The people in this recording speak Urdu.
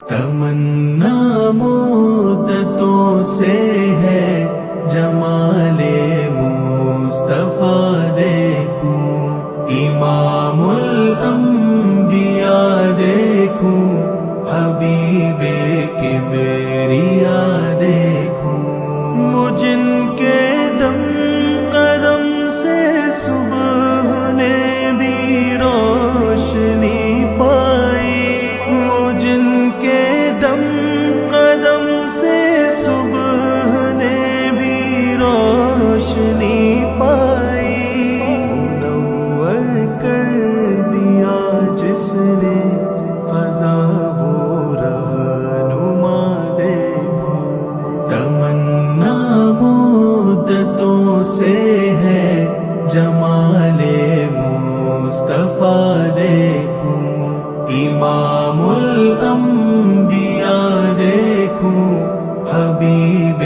تمنا مدتوں سے ہے جمالِ مصطفیٰ دیکھوں، امام الانبیاء دیکھوں، حبیبِ کبریا دیکھوں۔ وہ جن کے دم قدم سے صبح نے بھی روشنی پائی، وہ جن کے دم قدم سے صبح نے بھی روشنی پائی، منور کر دیا جس نے فضا وہ رہنما دیکھو۔ تمنا مدتوں سے ہے جمالِ مصطفیٰ دیکھوں، امام الانبیاء دیکھوں، حبیبِ